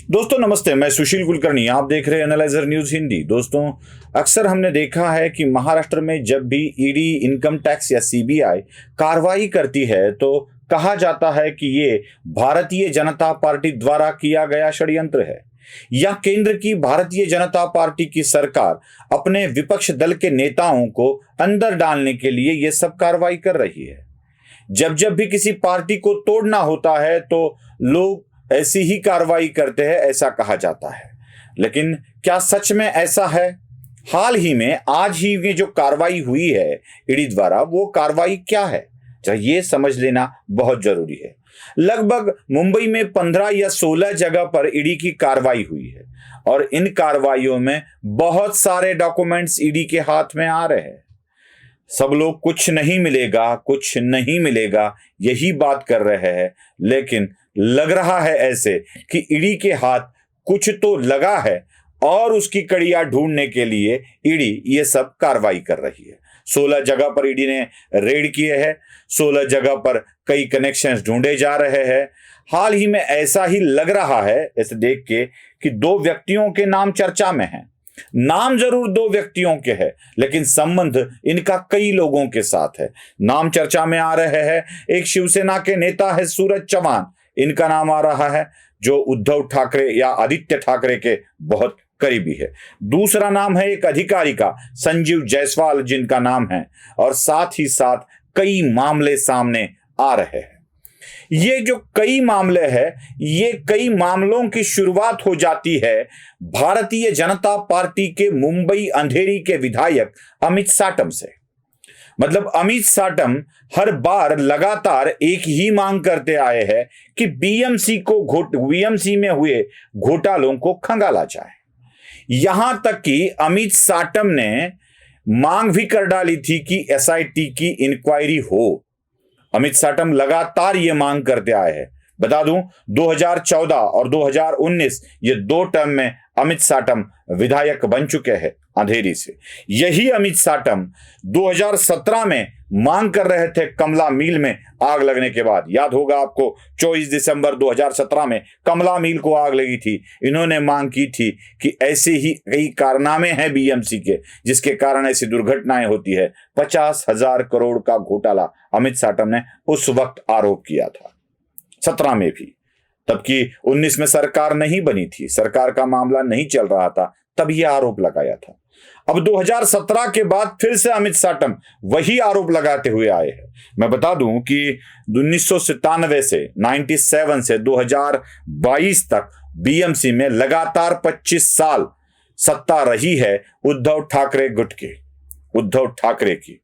दोस्तों नमस्ते, मैं सुशील कुलकर्णी। आप देख रहे हैं एनालाइजर न्यूज हिंदी। दोस्तों, अक्सर हमने देखा है कि महाराष्ट्र में जब भी ईडी, इनकम टैक्स या सीबीआई कार्रवाई करती है तो कहा जाता है कि ये भारतीय जनता पार्टी द्वारा किया गया षड्यंत्र है या केंद्र की भारतीय जनता पार्टी की सरकार अपने विपक्ष दल के नेताओं को अंदर डालने के लिए ये सब कार्रवाई कर रही है। जब जब भी किसी पार्टी को तोड़ना होता है तो लोग ऐसी ही कार्रवाई करते हैं, ऐसा कहा जाता है। लेकिन क्या सच में ऐसा है? हाल ही में आज ही में जो कार्रवाई हुई है ईडी द्वारा, वो कार्रवाई क्या है, ये समझ लेना बहुत जरूरी है। लगभग मुंबई में 15 या 16 जगह पर ईडी की कार्रवाई हुई है और इन कार्रवाइयों में बहुत सारे डॉक्यूमेंट्स ईडी के हाथ में आ रहे हैं। सब लोग कुछ नहीं मिलेगा, कुछ नहीं मिलेगा, यही बात कर रहे हैं, लेकिन लग रहा है ऐसे कि ईडी के हाथ कुछ तो लगा है और उसकी कड़ियां ढूंढने के लिए ईडी ये सब कार्रवाई कर रही है। 16 जगह पर ईडी ने रेड किए हैं, 16 जगह पर कई कनेक्शंस ढूंढे जा रहे हैं। हाल ही में ऐसा ही लग रहा है ऐसे देख के कि 2 व्यक्तियों के नाम चर्चा में हैं। नाम जरूर 2 व्यक्तियों के हैं, लेकिन संबंध इनका कई लोगों के साथ है। नाम चर्चा में आ रहे हैं। एक शिवसेना के नेता है सूरज चौहान, इनका नाम आ रहा है, जो उद्धव ठाकरे या आदित्य ठाकरे के बहुत करीबी है। दूसरा नाम है एक अधिकारी का, संजीव जायसवाल, जिनका नाम है, और साथ ही साथ कई मामले सामने आ रहे हैं। ये जो कई मामले हैं, ये कई मामलों की शुरुआत हो जाती है भारतीय जनता पार्टी के मुंबई अंधेरी के विधायक अमित साटम से। मतलब अमित साटम हर बार लगातार एक ही मांग करते आए हैं कि बीएमसी में हुए घोटालों को खंगाला जाए। यहां तक कि अमित साटम ने मांग भी कर डाली थी कि एसआईटी की इंक्वायरी हो। अमित साटम लगातार ये मांग करते आए हैं। बता दूं, 2014 और 2019 ये 2 टर्म में अमित साटम विधायक बन चुके हैं अंधेरी से। यही अमित साटम 2017 में मांग कर रहे थे कमला मिल में आग लगने के बाद। याद होगा आपको, 24 दिसंबर 2017 में कमला मिल को आग लगी थी। इन्होंने मांग की थी कि ऐसे ही कई कारनामे हैं बीएमसी के जिसके कारण ऐसी दुर्घटनाएं होती है। 50,000 करोड़ का घोटाला अमित साटम ने उस वक्त आरोप किया था, 17 में भी, तबकि 19 में सरकार नहीं बनी थी, सरकार का मामला नहीं चल रहा था, तब यह आरोप लगाया था। अब 2017 के बाद फिर से अमित साटम वही आरोप लगाते हुए आए हैं। मैं बता दूं कि 1997 से 2022 तक बीएमसी में लगातार 25 साल सत्ता रही है उद्धव ठाकरे गुट की, उद्धव ठाकरे की।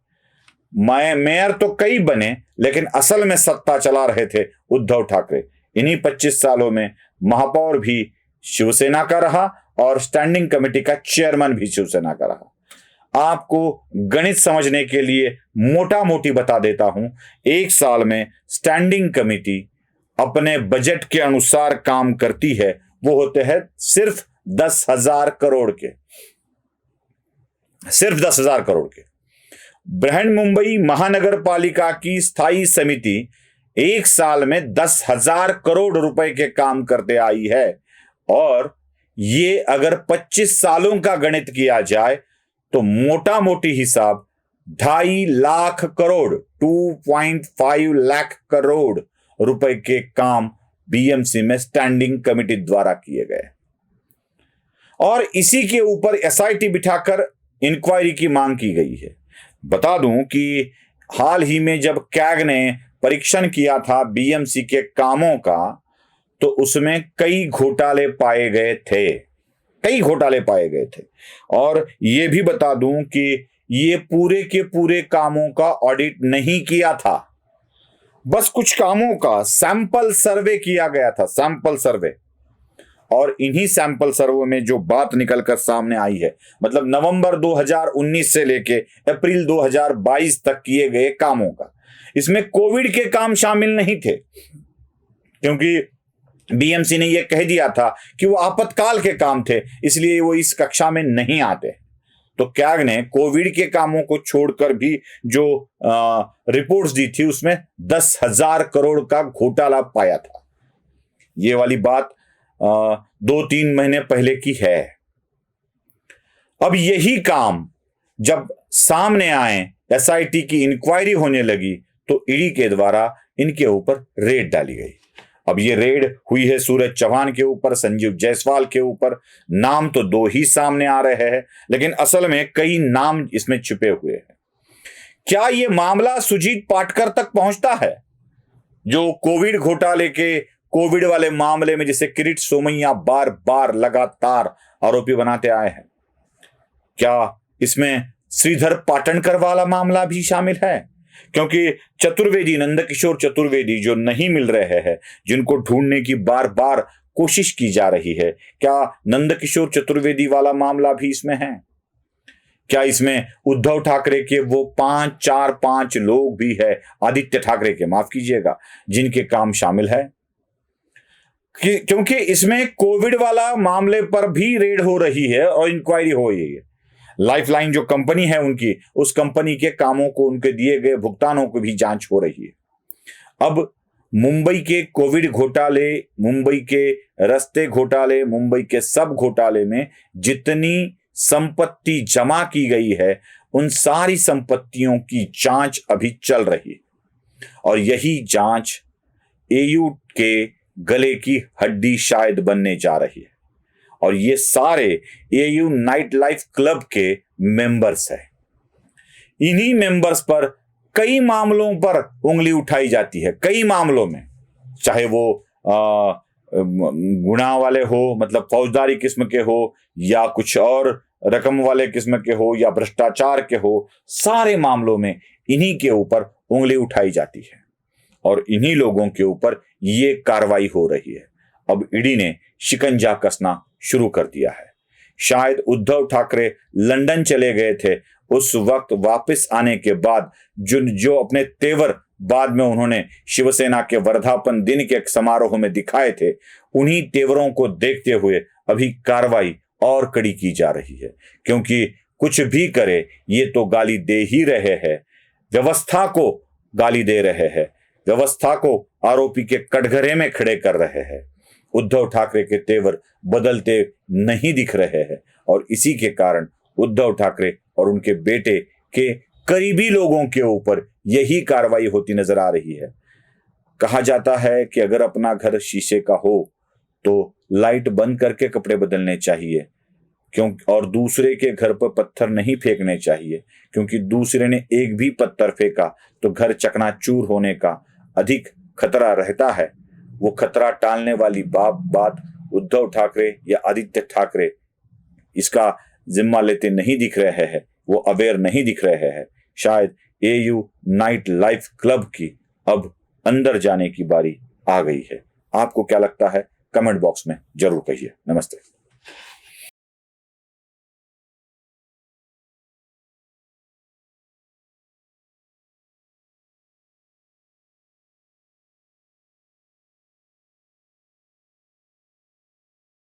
मेयर तो कई बने, लेकिन असल में सत्ता चला रहे थे उद्धव ठाकरे। इन्हीं 25 सालों में महापौर भी शिवसेना का रहा और स्टैंडिंग कमेटी का चेयरमैन भी शिवसेना का रहा। आपको गणित समझने के लिए मोटा मोटी बता देता हूं, 1 साल में स्टैंडिंग कमेटी अपने बजट के अनुसार काम करती है, वो होते हैं सिर्फ 10,000 करोड़ के, सिर्फ 10,000 करोड़ के। बृहन मुंबई महानगर पालिका की स्थायी समिति 1 साल में 10,000 करोड़ रुपए के काम करते आई है, और ये अगर 25 सालों का गणित किया जाए तो मोटा मोटी हिसाब 2.5 लाख करोड़, 2.5 लाख करोड़ रुपए के काम बीएमसी में स्टैंडिंग कमेटी द्वारा किए गए, और इसी के ऊपर एसआईटी बिठाकर इंक्वायरी की मांग की गई है। बता दूं कि हाल ही में जब कैग ने परीक्षण किया था बीएमसी के कामों का, तो उसमें कई घोटाले पाए गए थे, कई घोटाले पाए गए थे। और ये भी बता दूं कि ये पूरे के पूरे कामों का ऑडिट नहीं किया था, बस कुछ कामों का सैंपल सर्वे किया गया था, सैंपल सर्वे। और इन्हीं सैंपल सर्वे में जो बात निकलकर सामने आई है, मतलब नवंबर 2019 से लेके अप्रैल 2022 तक किए गए कामों का, इसमें कोविड के काम शामिल नहीं थे, क्योंकि बीएमसी ने यह कह दिया था कि वो आपातकाल के काम थे, इसलिए वो इस कक्षा में नहीं आते। तो कैग ने कोविड के कामों को छोड़कर भी जो रिपोर्ट्स दी थी, उसमें 10,000 करोड़ का घोटाला पाया था। ये वाली बात 2-3 महीने पहले की है। अब यही काम जब सामने आए, एसआईटी की इंक्वायरी होने लगी, तो ईडी के द्वारा इनके ऊपर रेड डाली गई। अब ये रेड हुई है सूरज चौहान के ऊपर, संजीव जायसवाल के ऊपर। नाम तो 2 ही सामने आ रहे हैं, लेकिन असल में कई नाम इसमें छिपे हुए हैं। क्या ये मामला सुजीत पाटकर तक पहुंचता है, जो कोविड वाले मामले में जिसे किरीट सोमैया बार बार लगातार आरोपी बनाते आए हैं? क्या इसमें श्रीधर पाटणकर वाला मामला भी शामिल है? क्योंकि चतुर्वेदी, नंदकिशोर चतुर्वेदी जो नहीं मिल रहे हैं, जिनको ढूंढने की बार बार कोशिश की जा रही है, क्या नंदकिशोर चतुर्वेदी वाला मामला भी इसमें है? क्या इसमें उद्धव ठाकरे के वो 5 लोग भी है, आदित्य ठाकरे के, माफ कीजिएगा, जिनके काम शामिल है? क्योंकि इसमें कोविड वाला मामले पर भी रेड हो रही है और इंक्वायरी हो रही है। लाइफलाइन जो कंपनी है उनकी, उस कंपनी के कामों को, उनके दिए गए भुगतानों की भी जांच हो रही है। अब मुंबई के कोविड घोटाले, मुंबई के रस्ते घोटाले, मुंबई के सब घोटाले में जितनी संपत्ति जमा की गई है, उन सारी संपत्तियों की जांच अभी चल रही है। और यही जांच एयू के गले की हड्डी शायद बनने जा रही है। और ये सारे एयू नाइट लाइफ क्लब के मेंबर्स हैं। इन्हीं मेंबर्स पर कई मामलों पर उंगली उठाई जाती है, कई मामलों में, चाहे वो गुनाह वाले हो, मतलब फौजदारी किस्म के हो, या कुछ और रकम वाले किस्म के हो, या भ्रष्टाचार के हो, सारे मामलों में इन्हीं के ऊपर उंगली उठाई जाती है और इन्हीं लोगों के ऊपर ये कार्रवाई हो रही है। अब ईडी ने शिकंजा कसना शुरू कर दिया है। शायद उद्धव ठाकरे लंदन चले गए थे, उस वक्त वापस आने के बाद जो अपने तेवर बाद में उन्होंने शिवसेना के वर्धापन दिन के समारोह में दिखाए थे, उन्हीं तेवरों को देखते हुए अभी कार्रवाई और कड़ी की जा रही है। क्योंकि कुछ भी करे, ये तो गाली दे ही रहे हैं, व्यवस्था को गाली दे रहे हैं, व्यवस्था को आरोपी के कटघरे में खड़े कर रहे हैं। उद्धव ठाकरे के तेवर बदलते नहीं दिख रहे हैं और इसी के कारण उद्धव ठाकरे और उनके बेटे के करीबी लोगों के ऊपर यही कार्रवाई होती नजर आ रही है। कहा जाता है कि अगर अपना घर शीशे का हो तो लाइट बंद करके कपड़े बदलने चाहिए, और दूसरे के घर पर पत्थर नहीं फेंकने चाहिए, क्योंकि दूसरे ने एक भी पत्थर फेंका तो घर चकनाचूर होने का अधिक खतरा रहता है। वो खतरा टालने वाली बात उद्धव ठाकरे या आदित्य ठाकरे इसका जिम्मा लेते नहीं दिख रहे हैं, वो अवेयर नहीं दिख रहे हैं। शायद एयू नाइट लाइफ क्लब की अब अंदर जाने की बारी आ गई है। आपको क्या लगता है? कमेंट बॉक्स में जरूर कहिए। नमस्ते।